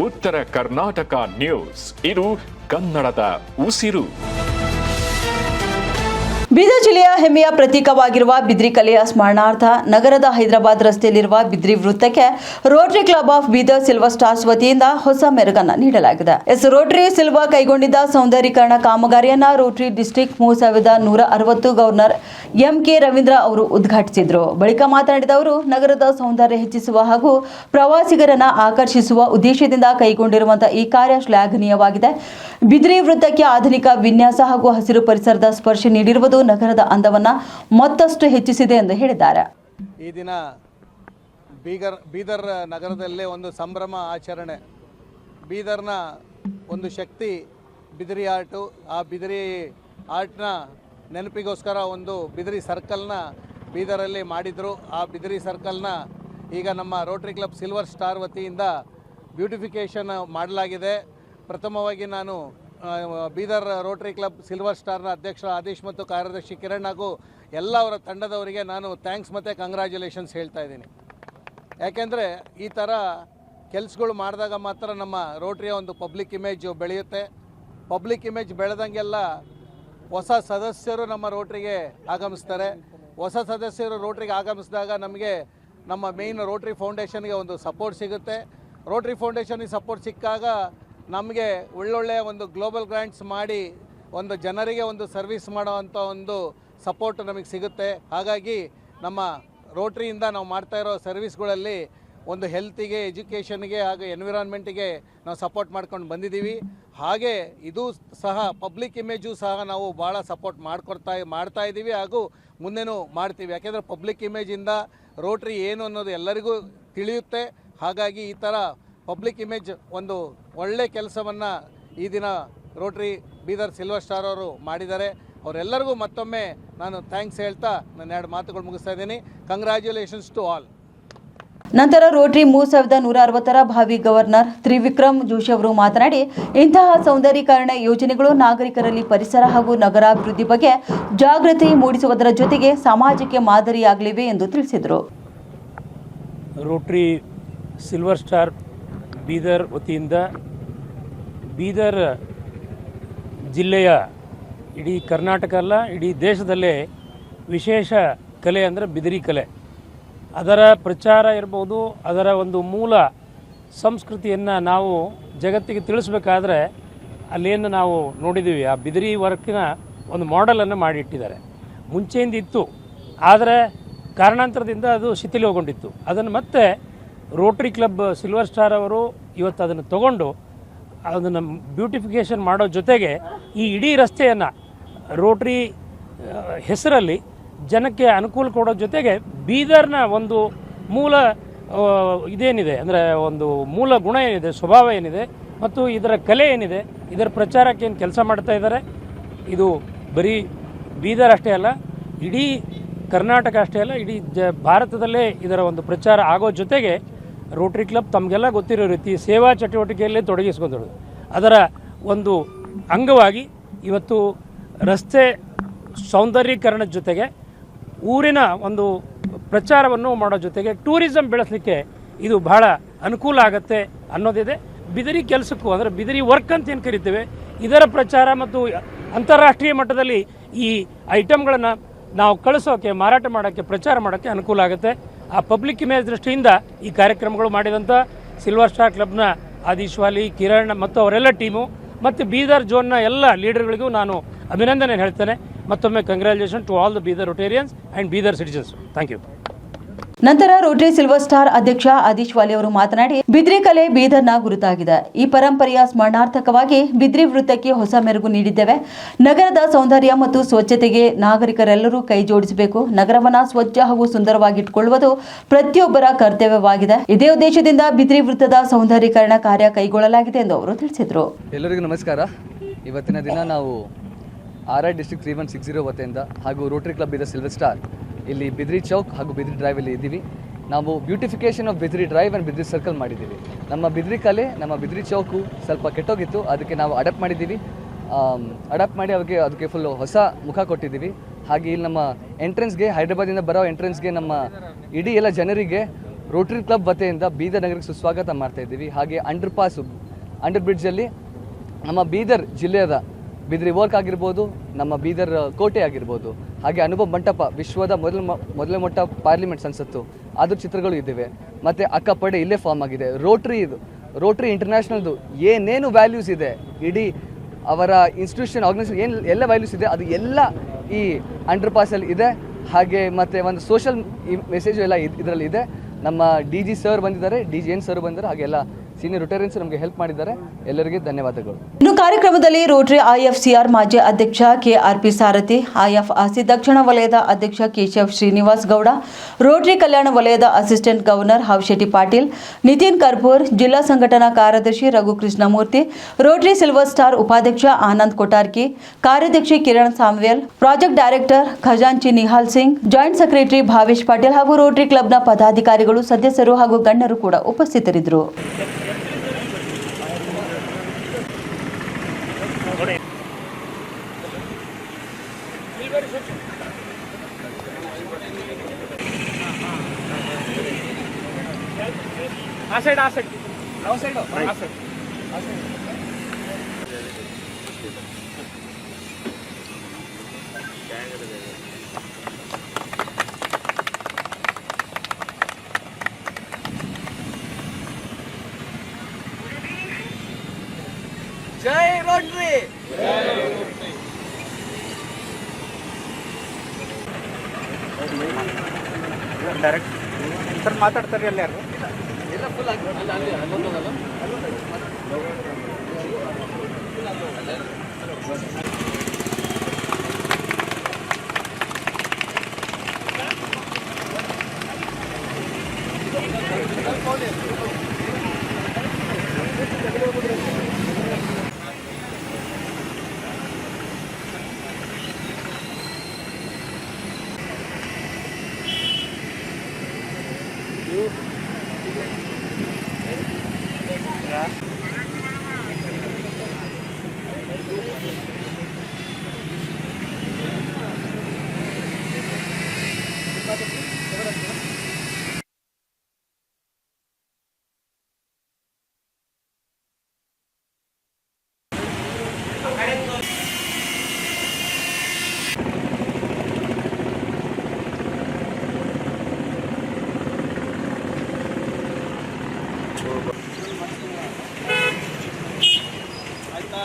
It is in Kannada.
ಉತ್ತರ ಕರ್ನಾಟಕ ನ್ಯೂಸ್, ಇದು ಕನ್ನಡದ ಉಸಿರು. ಬೀದರ್ ಜಿಲ್ಲೆಯ ಹೆಮ್ಮೆಯ ಪ್ರತೀಕವಾಗಿರುವ ಬಿದ್ರಿ ಕಲೆಯ ಸ್ಮರಣಾರ್ಥ ನಗರದ ಹೈದರಾಬಾದ್ ರಸ್ತೆಯಲ್ಲಿರುವ ಬಿದ್ರಿ ವೃತ್ತಕ್ಕೆ rotary club of Bidar silver stars ವತಿಯಿಂದ ಹೊಸ ಮೆರುಗನ್ನು ನೀಡಲಾಗಿದೆ. ರೋಟರಿ ಸಿಲ್ವರ್ ಕೈಗೊಂಡಿದ್ದ ಸೌಂದರೀಕರಣ ಕಾಮಗಾರಿಯನ್ನ rotary district 3160 governor M K. Ravindra ಅವರು ಉದ್ಘಾಟಿಸಿದರು. ಬಳಿಕ ಮಾತನಾಡಿದ ಅವರು, ನಗರದ ಸೌಂದರ್ಯ ಹೆಚ್ಚಿಸುವ ಹಾಗೂ ಪ್ರವಾಸಿಗರನ್ನ ಆಕರ್ಷಿಸುವ ಉದ್ದೇಶದಿಂದ ಕೈಗೊಂಡಿರುವಂತಹ ಈ ಕಾರ್ಯ ಶ್ಲಾಘನೀಯವಾಗಿದೆ. ಬಿದ್ರಿ ವೃತ್ತಕ್ಕೆ ಆಧುನಿಕ ವಿನ್ಯಾಸ ಹಾಗೂ ಹಸಿರು ಪರಿಸರದ ಸ್ಪರ್ಶ ನೀಡಿರುವುದು ನಗರದ ಅಂದವನ್ನು ಮತ್ತಷ್ಟು ಹೆಚ್ಚಿಸಿದೆ ಎಂದು ಹೇಳಿದ್ದಾರೆ. ಈ ದಿನ ಬೀದರ್ ನಗರದಲ್ಲೇ ಒಂದು ಸಂಭ್ರಮ ಆಚರಣೆ. ಬೀದರ್ನ ಒಂದು ಶಕ್ತಿ ಬಿದಿರಿ ಆರ್ಟು. ಆ ಬಿದಿರಿ ಆರ್ಟ್ನ ನೆನಪಿಗೋಸ್ಕರ ಒಂದು ಬಿದಿರಿ ಸರ್ಕಲ್ನ ಬೀದರಲ್ಲಿ ಮಾಡಿದರು. ಆ ಬಿದಿರಿ ಸರ್ಕಲ್ನ ಈಗ ನಮ್ಮ ರೋಟರಿ ಕ್ಲಬ್ ಸಿಲ್ವರ್ ಸ್ಟಾರ್ ವತಿಯಿಂದ ಬ್ಯೂಟಿಫಿಕೇಷನ್ ಮಾಡಲಾಗಿದೆ. ಪ್ರಥಮವಾಗಿ ನಾನು ಬೀದರ್ ರೋಟರಿ ಕ್ಲಬ್ ಸಿಲ್ವರ್ ಸ್ಟಾರ್ನ ಅಧ್ಯಕ್ಷ ಆದೇಶ್ ಮತ್ತು ಕಾರ್ಯದರ್ಶಿ ಕಿರಣ್ ಹಾಗೂ ಎಲ್ಲ ಅವರ ತಂಡದವರಿಗೆ ನಾನು ಥ್ಯಾಂಕ್ಸ್ ಮತ್ತು ಕಂಗ್ರ್ಯಾಚುಲೇಷನ್ಸ್ ಹೇಳ್ತಾ ಇದ್ದೀನಿ. ಯಾಕೆಂದರೆ ಈ ಥರ ಕೆಲಸಗಳು ಮಾಡಿದಾಗ ಮಾತ್ರ ನಮ್ಮ ರೋಟ್ರಿಯ ಒಂದು ಪಬ್ಲಿಕ್ ಇಮೇಜ್ ಬೆಳೆಯುತ್ತೆ. ಪಬ್ಲಿಕ್ ಇಮೇಜ್ ಬೆಳೆದಂಗೆಲ್ಲ ಹೊಸ ಸದಸ್ಯರು ನಮ್ಮ ರೋಟ್ರಿಗೆ ಆಗಮಿಸ್ತಾರೆ. ಹೊಸ ಸದಸ್ಯರು ರೋಟ್ರಿಗೆ ಆಗಮಿಸಿದಾಗ ನಮಗೆ ನಮ್ಮ ಮೇಯ್ನ್ ರೋಟ್ರಿ ಫೌಂಡೇಶನ್ಗೆ ಒಂದು ಸಪೋರ್ಟ್ ಸಿಗುತ್ತೆ. ರೋಟ್ರಿ ಫೌಂಡೇಶನ್ಗೆ ಸಪೋರ್ಟ್ ಸಿಕ್ಕಾಗ ನಮಗೆ ಒಳ್ಳೊಳ್ಳೆಯ ಒಂದು ಗ್ಲೋಬಲ್ ಗ್ರ್ಯಾಂಟ್ಸ್ ಮಾಡಿ ಒಂದು ಜನರಿಗೆ ಒಂದು ಸರ್ವಿಸ್ ಮಾಡೋವಂಥ ಒಂದು ಸಪೋರ್ಟ್ ನಮಗೆ ಸಿಗುತ್ತೆ. ಹಾಗಾಗಿ ನಮ್ಮ ರೋಟ್ರಿಯಿಂದ ನಾವು ಮಾಡ್ತಾ ಇರೋ ಸರ್ವಿಸ್ಗಳಲ್ಲಿ ಒಂದು ಹೆಲ್ತಿಗೆ, ಎಜುಕೇಷನ್ಗೆ ಹಾಗೂ ಎನ್ವಿರಾನ್ಮೆಂಟಿಗೆ ನಾವು ಸಪೋರ್ಟ್ ಮಾಡ್ಕೊಂಡು ಬಂದಿದ್ದೀವಿ. ಹಾಗೆ ಇದು ಸಹ ಪಬ್ಲಿಕ್ ಇಮೇಜು ಸಹ ನಾವು ಭಾಳ ಸಪೋರ್ಟ್ ಮಾಡ್ತಾ ಇದ್ದೀವಿ ಹಾಗೂ ಮುಂದೆನೂ ಮಾಡ್ತೀವಿ. ಯಾಕೆಂದರೆ ಪಬ್ಲಿಕ್ ಇಮೇಜಿಂದ ರೋಟ್ರಿ ಏನು ಅನ್ನೋದು ಎಲ್ಲರಿಗೂ ತಿಳಿಯುತ್ತೆ. ಹಾಗಾಗಿ ಈ ಥರ ಪಬ್ಲಿಕ್ ಇಮೇಜ್ ಒಂದು ಒಳ್ಳೆ ಕೆಲಸವನ್ನು ಈ ದಿನ ರೋಟ್ರಿ ಬೀದರ್ ಸಿಲ್ವರ್ ಸ್ಟಾರ್ ಅವರು ಮಾಡಿದ್ದಾರೆ. ಅವರೆಲ್ಲರಿಗೂ ಮತ್ತೊಮ್ಮೆ ನಾನು ಥ್ಯಾಂಕ್ಸ್ ಹೇಳ್ತಾ ನಾನು 2 ಮಾತುಗಳು ಮುಗಿಸ್ತಾ ಇದ್ದೀನಿ. Congratulations to all. ನಂತರ ರೋಟರಿ 3160 ಭಾವಿ ಗವರ್ನರ್ ತ್ರಿವಿಕ್ರಮ್ ಜೋಶಿ ಅವರು ಮಾತನಾಡಿ, ಇಂತಹ ಸೌಂದರೀಕರಣ ಯೋಜನೆಗಳು ನಾಗರಿಕರಲ್ಲಿ ಪರಿಸರ ಹಾಗೂ ನಗರಾಭಿವೃದ್ಧಿ ಬಗ್ಗೆ ಜಾಗೃತಿ ಮೂಡಿಸುವುದರ ಜೊತೆಗೆ ಸಮಾಜಕ್ಕೆ ಮಾದರಿಯಾಗಲಿವೆ ಎಂದು ತಿಳಿಸಿದರು. ರೋಟರಿ ಸಿಲ್ವರ್ ಸ್ಟಾರ್ ಬೀದರ್ ವತಿಯಿಂದ ಬೀದರ್ ಜಿಲ್ಲೆಯ ಇಡೀ ಕರ್ನಾಟಕ ಅಲ್ಲ, ಇಡೀ ದೇಶದಲ್ಲೇ ವಿಶೇಷ ಕಲೆ ಅಂದರೆ ಬಿದಿರಿ ಕಲೆ. ಅದರ ಪ್ರಚಾರ ಇರ್ಬೋದು, ಅದರ ಒಂದು ಮೂಲ ಸಂಸ್ಕೃತಿಯನ್ನು ನಾವು ಜಗತ್ತಿಗೆ ತಿಳಿಸ್ಬೇಕಾದ್ರೆ ಅಲ್ಲೇನು ನಾವು ನೋಡಿದ್ದೀವಿ, ಆ ಬಿದಿರಿ ವರ್ಕಿನ ಒಂದು ಮಾಡೆಲನ್ನು ಮಾಡಿಟ್ಟಿದ್ದಾರೆ. ಮುಂಚೆಯಿಂದ ಇತ್ತು, ಆದರೆ ಕಾರಣಾಂತರದಿಂದ ಅದು ಶಿಥಿಲಗೊಂಡಿತ್ತು. ಅದನ್ನು ಮತ್ತೆ ರೋಟರಿ ಕ್ಲಬ್ ಸಿಲ್ವರ್ ಸ್ಟಾರ್ ಅವರು ಇವತ್ತು ಅದನ್ನು ತಗೊಂಡು ಅದನ್ನು ಬ್ಯೂಟಿಫಿಕೇಷನ್ ಮಾಡೋ ಜೊತೆಗೆ ಈ ಇಡೀ ರಸ್ತೆಯನ್ನು ರೋಟರಿ ಹೆಸರಲ್ಲಿ ಜನಕ್ಕೆ ಅನುಕೂಲ ಕೊಡೋ ಜೊತೆಗೆ ಬೀದರ್ನ ಒಂದು ಮೂಲ ಇದೇನಿದೆ ಅಂದರೆ ಒಂದು ಮೂಲ ಗುಣ ಏನಿದೆ, ಸ್ವಭಾವ ಏನಿದೆ ಮತ್ತು ಇದರ ಕಲೆ ಏನಿದೆ, ಇದರ ಪ್ರಚಾರಕ್ಕೆ ಏನು ಕೆಲಸ ಮಾಡ್ತಾ ಇದ್ದಾರೆ. ಇದು ಬರೀ ಬೀದರ್ ಅಷ್ಟೇ ಅಲ್ಲ, ಇಡೀ ಕರ್ನಾಟಕ ಅಷ್ಟೇ ಅಲ್ಲ, ಇಡೀ ಭಾರತದಲ್ಲೇ ಇದರ ಒಂದು ಪ್ರಚಾರ ಆಗೋ ಜೊತೆಗೆ ರೋಟರಿ ಕ್ಲಬ್ ತಮಗೆಲ್ಲ ಗೊತ್ತಿರೋ ರೀತಿ ಸೇವಾ ಚಟುವಟಿಕೆಯಲ್ಲೇ ತೊಡಗಿಸ್ಕೊಂಡಿರೋದು. ಅದರ ಒಂದು ಅಂಗವಾಗಿ ಇವತ್ತು ರಸ್ತೆ ಸೌಂದರ್ಯೀಕರಣದ ಜೊತೆಗೆ ಊರಿನ ಒಂದು ಪ್ರಚಾರವನ್ನು ಮಾಡೋ ಜೊತೆಗೆ ಟೂರಿಸಂ ಬೆಳೆಸಲಿಕ್ಕೆ ಇದು ಬಹಳ ಅನುಕೂಲ ಆಗುತ್ತೆ ಅನ್ನೋದಿದೆ. ಬಿದಿರಿ ಕೆಲಸಕ್ಕೂ ಅಂದರೆ ಬಿದಿರಿ ವರ್ಕ್ ಅಂತ ಏನು ಕರಿತೇವೆ, ಇದರ ಪ್ರಚಾರ ಮತ್ತು ಅಂತಾರಾಷ್ಟ್ರೀಯ ಮಟ್ಟದಲ್ಲಿ ಈ ಐಟಮ್ಗಳನ್ನು ನಾವು ಕಳಿಸೋಕ್ಕೆ, ಮಾರಾಟ ಮಾಡೋಕ್ಕೆ, ಪ್ರಚಾರ ಮಾಡೋಕ್ಕೆ ಅನುಕೂಲ ಆಗುತ್ತೆ. ಆ ಪಬ್ಲಿಕ್ ಇಮೇಜ್ ದೃಷ್ಟಿಯಿಂದ ಈ ಕಾರ್ಯಕ್ರಮಗಳು ಮಾಡಿದಂಥ ಸಿಲ್ವರ್ ಸ್ಟಾರ್ ಕ್ಲಬ್ನ ಆದೀಶ್ ವಾಲಿ, ಕಿರಣ್ ಮತ್ತು ಅವರೆಲ್ಲ ಟೀಮು ಮತ್ತು ಬೀದರ್ ಝೋನ್ನ ಎಲ್ಲ ಲೀಡರ್ಗಳಿಗೂ ನಾನು ಅಭಿನಂದನೆ ಹೇಳ್ತೇನೆ. ಮತ್ತೊಮ್ಮೆ congratulation to all the Bidar rotarians and Bidar citizens. Thank you. ನಂತರ ರೋಟರಿ ಸಿಲ್ವರ್ ಸ್ಟಾರ್ ಅಧ್ಯಕ್ಷ ಆದೀಶ್ ವಾಲಿ ಅವರು ಮಾತನಾಡಿ, ಬಿದ್ರಿ ಕಲೆ ಬೀದರ್ನ ಗುರುತಾಗಿದೆ. ಈ ಪರಂಪರೆಯ ಸ್ಮರಣಾರ್ಥಕವಾಗಿ ಬಿದ್ರಿ ವೃತ್ತಕ್ಕೆ ಹೊಸ ಮೆರುಗು ನೀಡಿದ್ದೇವೆ. ನಗರದ ಸೌಂದರ್ಯ ಮತ್ತು ಸ್ವಚ್ಛತೆಗೆ ನಾಗರಿಕರೆಲ್ಲರೂ ಕೈ ಜೋಡಿಸಬೇಕು. ನಗರವನ್ನು ಸ್ವಚ್ಛ ಹಾಗೂ ಸುಂದರವಾಗಿಟ್ಟುಕೊಳ್ಳುವುದು ಪ್ರತಿಯೊಬ್ಬರ ಕರ್ತವ್ಯವಾಗಿದೆ. ಇದೇ ಉದ್ದೇಶದಿಂದ ಬಿದ್ರಿ ವೃತ್ತದ ಸೌಂದರೀಕರಣ ಕಾರ್ಯ ಕೈಗೊಳ್ಳಲಾಗಿದೆ ಎಂದು ಅವರು ತಿಳಿಸಿದರು. ಎಲ್ಲರಿಗೂ ನಮಸ್ಕಾರ. ಇವತ್ತಿನ ದಿನ ನಾವು RI ಡಿಸ್ಟ್ರಿಕ್ಟ್ 3160 ವತಿಯಿಂದ ಹಾಗೂ ರೋಟರಿ ಕ್ಲಬ್ ಇದೆ ಸಿಲ್ವರ್ ಸ್ಟಾರ್ ಇಲ್ಲಿ ಬಿದ್ರಿ ಚೌಕ್ ಹಾಗೂ ಬಿದ್ರಿ ಡ್ರೈವಲ್ಲಿ ಇದ್ದೀವಿ. ನಾವು beautification of Bidri drive and Bidri circle ಮಾಡಿದ್ದೀವಿ. ನಮ್ಮ ಬಿದ್ರಿ ಕಲೆ, ನಮ್ಮ ಬಿದ್ರಿ ಚೌಕು ಸ್ವಲ್ಪ ಕೆಟ್ಟೋಗಿತ್ತು, ಅದಕ್ಕೆ ನಾವು ಅಡಾಪ್ಟ್ ಮಾಡಿದ್ದೀವಿ. ಅಡಾಪ್ಟ್ ಮಾಡಿ ಅದಕ್ಕೆ ಫುಲ್ಲು ಹೊಸ ಮುಖ ಕೊಟ್ಟಿದ್ದೀವಿ. ಹಾಗೆ ಇಲ್ಲಿ ನಮ್ಮ ಎಂಟ್ರೆನ್ಸ್ಗೆ, ಹೈದ್ರಾಬಾದಿಂದ ಬರೋ ಎಂಟ್ರೆನ್ಸ್ಗೆ ನಮ್ಮ ಇಡೀ ಎಲ್ಲ ಜನರಿಗೆ ರೋಟರಿ ಕ್ಲಬ್ ವತಿಯಿಂದ ಬೀದರ್ ನಗರಕ್ಕೆ ಸುಸ್ವಾಗತ ಮಾಡ್ತಾ ಇದ್ದೀವಿ. ಹಾಗೆ ಅಂಡರ್ ಬ್ರಿಡ್ಜಲ್ಲಿ ನಮ್ಮ ಬೀದರ್ ಜಿಲ್ಲೆಯ ಬಿದ್ರಿ ವರ್ಕ್ ಆಗಿರ್ಬೋದು, ನಮ್ಮ ಬೀದರ್ ಕೋಟೆ ಆಗಿರ್ಬೋದು, ಹಾಗೆ ಅನುಭವ ಮಂಟಪ ವಿಶ್ವದ ಮೊದಲ ಮೊಟ್ಟ ಪಾರ್ಲಿಮೆಂಟ್ ಸಂಸತ್ತು ಅದ್ರ ಚಿತ್ರಗಳು ಇದ್ದಾವೆ. ಮತ್ತು ಅಕ್ಕಪಡೆ ಇಲ್ಲೇ ಫಾರ್ಮ್ ಆಗಿದೆ. ರೋಟ್ರಿ ಇಂಟರ್ನ್ಯಾಷನಲ್ದು ಏನೇನು ವ್ಯಾಲ್ಯೂಸ್ ಇದೆ, ಇಡೀ ಅವರ ಇನ್ಸ್ಟಿಟ್ಯೂಷನ್ ಆರ್ಗನೈಸೇಷನ್ ಎಲ್ಲ ವ್ಯಾಲ್ಯೂಸ್ ಇದೆ, ಅದು ಎಲ್ಲ ಈ ಅಂಡರ್ ಪಾಸಲ್ಲಿ ಇದೆ. ಹಾಗೆ ಮತ್ತು ಒಂದು ಸೋಷಲ್ ಮೆಸೇಜು ಎಲ್ಲ ಇದರಲ್ಲಿ ಇದೆ. ನಮ್ಮ DG ಸರ್ ಬಂದಿದ್ದಾರೆ, DGN ಸರ್ ಬಂದಿದ್ದಾರೆ, ಹಾಗೆಲ್ಲ ಸೀನಿಯರ್ ರಿಟೈರೆನ್ಸ್ ನಮಗೆ ಹೆಲ್ಪ್ ಮಾಡಿದ್ದಾರೆ. ಎಲ್ಲರಿಗೆ ಧನ್ಯವಾದಗಳು. ಇನ್ನು ಕಾರ್ಯಕ್ರಮದಲ್ಲಿ ರೋಟರಿ IFCR ಮಾಜಿ ಅಧ್ಯಕ್ಷ KRP ಸಾರಥಿ, IFRC ದಕ್ಷಿಣ ವಲಯದ ಅಧ್ಯಕ್ಷ ಕೇಶವ್ ಶ್ರೀನಿವಾಸ್ ಗೌಡ, ರೋಟರಿ ಕಲ್ಯಾಣ ವಲಯದ ಅಸಿಸ್ಟೆಂಟ್ ಗವರ್ನರ್ ಹಾವಶೆಟ್ಟಿ ಪಾಟೀಲ್, ನಿತಿನ್ ಕರ್ಪೂರ್, ಜಿಲ್ಲಾ ಸಂಘಟನಾ ಕಾರ್ಯದರ್ಶಿ Raghu Krishnamurthy, Rotary silver star ಉಪಾಧ್ಯಕ್ಷ ಆನಂದ್ ಕೊಟಾರ್ಕಿ, ಕಾರ್ಯದರ್ಶಿ ಕಿರಣ್ ಸಾಮ್ವೇಲ್, ಪ್ರಾಜೆಕ್ಟ್ ಡೈರೆಕ್ಟರ್ ಖಜಾಂಚಿ ನಿಹಾಲ್ ಸಿಂಗ್, ಜಾಯಿಂಟ್ ಸೆಕ್ರೆಟರಿ ಭಾವೇಶ್ ಪಾಟೀಲ್ ಹಾಗೂ ರೋಟರಿ ಕ್ಲಬ್ನ ಪದಾಧಿಕಾರಿಗಳು, ಸದಸ್ಯರು ಹಾಗೂ ಗಣ್ಯರು ಕೂಡ ಉಪಸ್ಥಿತರಿದ್ದರು. ಜೈ ರೋಟರಿ. ಡೈರೆಕ್ಟ್ ಸರ್ ಮಾತಾಡ್ತಾರೆ ಅಲ್ಲಿ ಯಾರು ಎಲ್ಲ ಫುಲ್ ಆಗಿ ಅಲ್ಲೊಂದಲ್ಲ. ಆಯ್ತಾ